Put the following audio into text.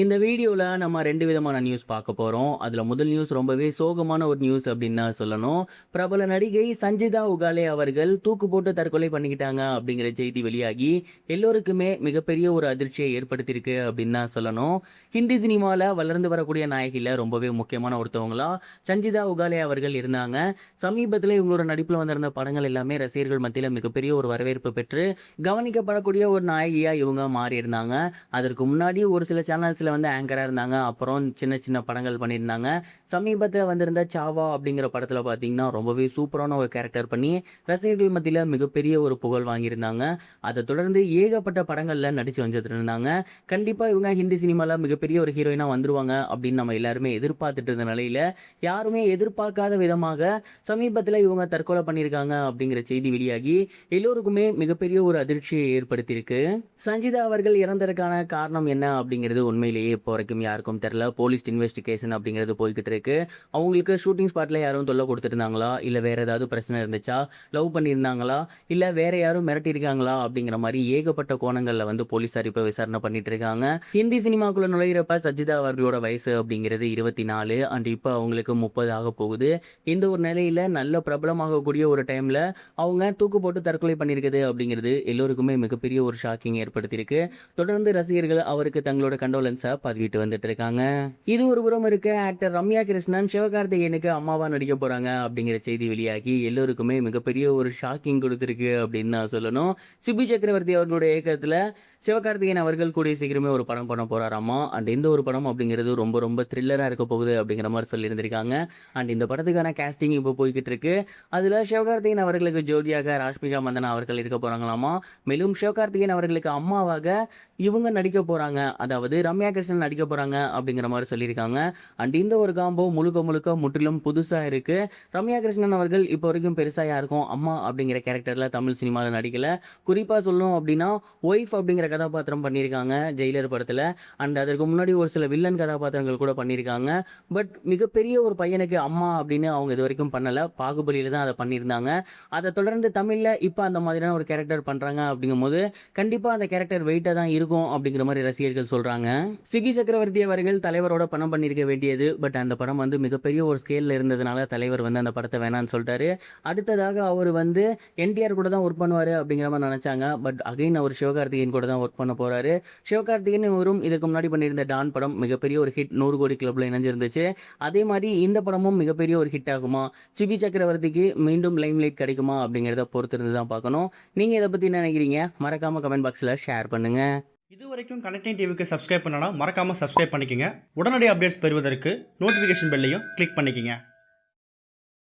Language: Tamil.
இந்த வீடியோல நம்ம 2 விதமான நியூஸ் பார்க்க போறோம். அதுல முதல் நியூஸ் ரொம்பவே சோகமான ஒரு நியூஸ் அப்படின்னு தான் சொல்லணும். பிரபல நடிகை சஞ்சிதா உகாலே அவர்கள் தூக்கு போட்டு தற்கொலை பண்ணிக்கிட்டாங்க அப்படிங்கிற செய்தி வெளியாகி எல்லோருக்குமே மிகப்பெரிய ஒரு அதிர்ச்சியை ஏற்படுத்தியிருக்கு அப்படின்னு தான் சொல்லணும். ஹிந்தி சினிமால வளர்ந்து வரக்கூடிய நாயகில ரொம்பவே முக்கியமான ஒருத்தவங்களா சஞ்சிதா உகாலே அவர்கள் இருந்தாங்க. சமீபத்தில் இவங்களோட நடிப்புல வந்திருந்த படங்கள் எல்லாமே ரசிகர்கள் மத்தியில மிகப்பெரிய ஒரு வரவேற்பு பெற்று கவனிக்கப்படக்கூடிய ஒரு நாயகியா இவங்க மாறி இருந்தாங்க. அதற்கு முன்னாடி ஒரு சில சேனல்ஸ்ல வந்து ஆங்கரா இருந்தாங்க. அப்புறம் சின்ன சின்ன படங்கள் பண்ணியிருந்தாங்க. சமீபத்தில வந்திருந்த சாவா அப்படிங்கிற படத்துல பார்த்தீங்கன்னா, ரொம்பவே சூப்பரான ஒரு கேரக்டர் பண்ணி ரசிகர்கள் மத்தியில மிகப்பெரிய ஒரு புகழ் வாங்கியிருந்தாங்க. அதைத் தொடர்ந்து ஏகப்பட்ட படங்கள்ல நடிச்சு வந்துட்டு இருந்தாங்க. கண்டிப்பா இவங்க ஹிந்தி சினிமால மிகப்பெரிய ஒரு ஹீரோயினா வந்துருவாங்க அப்படின்னு நம்ம எல்லாருமே எதிர்பார்த்துட்டு இருந்த நிலையில, யாருமே எதிர்பார்க்காத விதமாக சமீபத்தில இவங்க தற்கொலை பண்ணியிருக்காங்க அப்படிங்கிற செய்தி வெளியாகி எல்லோருக்குமே மிகப்பெரிய ஒரு அதிர்ச்சியை ஏற்படுத்தியிருக்கு. சஞ்சிதா அவர்கள் இறந்ததற்கான காரணம் என்ன அப்படிங்கிறது உண்மையிலேயே இப்போ வரைக்கும் யாருக்கும் தெரியல. போலீஸ் இன்வெஸ்டிகேஷன் அப்படிங்கிறது போய்கிட்டு இருக்கு. அவங்களுக்கு ஷூட்டிங் ஸ்பாட்ல யாரும் தொல்லை கொடுத்துருந்தாங்களா, இல்லை வேற ஏதாவது பிரச்சனை இருந்துச்சா, லவ் பண்ணியிருந்தாங்களா, இல்லை வேற யாரும் மிரட்டியிருக்காங்களா அப்படிங்கிற மாதிரி ஏகப்பட்ட கோணங்களில் வந்து போலீஸார் இப்போ விசாரணை பண்ணிட்டு இருக்காங்க. ஹிந்தி சினிமாக்குள்ள நுழையிறப்ப சஜிதா அவர்களோட வயசு அப்படிங்கிறது 24 அண்ட் இப்போ அவங்களுக்கு 30 ஆக போகுது. இந்த ஒரு நிலையில நல்ல பிரபலமாகக்கூடிய ஒரு டைம்ல அவங்க தூக்கு போட்டு தற்கொலை பண்ணியிருக்குது அப்படிங்கிறது எல்லோருக்குமே மிகப்பெரிய ஒரு ஷாக்கிங் ஏற்படுத்தியிருக்கு. தொடர்ந்து ரசிகர்கள் அவருக்கு தங்களோட கண்டோலன்ஸை பதிவிட்டு வந்துட்டு இருக்காங்க. இது ஒரு புறம் இருக்க, ஆக்டர் ரம்யா கிருஷ்ணன் சிவகார்த்திகேயனுக்கு அம்மாவா நடிக்க போறாங்க அப்படிங்கிற செய்தி வெளியாகி எல்லோருக்குமே மிகப்பெரிய ஒரு ஷாக்கிங் கொடுத்துருக்கு அப்படின்னு நான் சொல்லணும். சிபி சக்கரவர்த்தி அவர்களுடைய இயக்கத்தில் சிவகார்த்திகேயன் அவர்கள் கூடிய சீக்கிரமே ஒரு படம் பண்ண போறாராமா. அண்ட் இந்த ஒரு படம் அப்படிங்கிறது ரொம்ப ரொம்ப த்ரில்லராக இருக்க போகுது அப்படிங்கிற மாதிரி சொல்லியிருந்திருக்காங்க. அண்ட் இந்த படத்துக்கான கேஸ்டிங் இப்போ போய்கிட்டு இருக்கு. அதில் சிவகார்த்திகேயன் அவர்களுக்கு ஜோடியாக ராஷ்மிகா மந்தனா அவர்கள் இருக்க போறாங்களாமா. மேலும் சிவகார்த்திகேயன் அவர்களுக்கு அம்மாவாக இவங்க நடிக்க போறாங்க, அதாவது ரம்யா கிருஷ்ணன் நடிக்க போறாங்க அப்படிங்கிற மாதிரி சொல்லியிருக்காங்க. அண்ட் இந்த ஒரு காம்போ முழுக்க முழுக்க முற்றிலும் புதுசா இருக்கு. ரம்யா கிருஷ்ணன் அவர்கள் இப்போ வரைக்கும் பெருசா யாருக்கும் அம்மா அப்படிங்கிற கேரக்டர்ல தமிழ் சினிமாவில் நடிக்கல. குறிப்பா சொல்லணும் அப்படின்னா ஒய்ஃப் அப்படிங்கிற கதாபாத்திரம் பண்ணியிருக்காங்க ஜெயிலர் படத்துல. அண்ட் அதற்கு முன்னாடி ஒரு சில வில்லன் கதாபாத்திரங்கள் கூட பண்ணியிருக்காங்க. பட் மிகப்பெரிய ஒரு பையனுக்கு அம்மா அப்படின்னு அவங்க இது வரைக்கும் பண்ணல. பாகுபலியில தான் அதை பண்ணியிருந்தாங்க. அதை தொடர்ந்து தமிழ்ல இப்போ அந்த மாதிரியான ஒரு கேரக்டர் பண்றாங்க. அப்படிங்கும்போது கண்டிப்பா அந்த கேரக்டர் வெயிட்டா தான் இருக்கும் அப்படிங்கிற மாதிரி ரசிகர்கள் சொல்றாங்க. சிகி சக்கரவர்த்தி அவர்கள் தலைவரோட படம் பண்ணியிருக்க வேண்டியது, பட் அந்த படம் வந்து மிகப்பெரிய ஒரு ஸ்கேல்ல இருந்ததுனால தலைவர் வந்து அந்த படத்தை வேணான்னு சொல்லிட்டாரு. அடுத்ததாக அவர் வந்து என்டிஆர் கூட தான் ஒர்க் பண்ணுவாரு அப்படிங்கிற மாதிரி நினைச்சாங்க. பட் அகைன் அவர் சிவகார்த்திகேயன் கூட தான் ஒர்க் பண்ண போறாரு. சிவகார்த்திகேயன் இவரும் இதுக்கு முன்னாடி பண்ணியிருந்த டான் படம் மிகப்பெரிய ஒரு ஹிட், 100 கோடி கிளப்ல இணைஞ்சிருந்துச்சு. அதே மாதிரி இந்த படமும் மிகப்பெரிய ஒரு ஹிட் ஆகுமா, சிபி சக்கரவர்த்திக்கு மீண்டும் லைம் லைட் கிடைக்குமா அப்படிங்கிறத பொறுத்திருந்து தான் பார்க்கணும். நீங்க இதை பத்தி என்ன நினைக்கிறீங்க? மறக்காம கமெண்ட் பாக்ஸ்ல ஷேர் பண்ணுங்க. இது வரைக்கும் கனெக்டிங் டிவிக்கு சப்ஸ்கிரைப் பண்ணனா மறக்காம சப்ஸ்கிரைப் பண்ணிக்கங்க. உடனடி அப்டேட்ஸ் பெறுவதற்கு நோட்டிஃபிகேஷன் பெல்லையும் கிளிக் பண்ணிக்கங்க.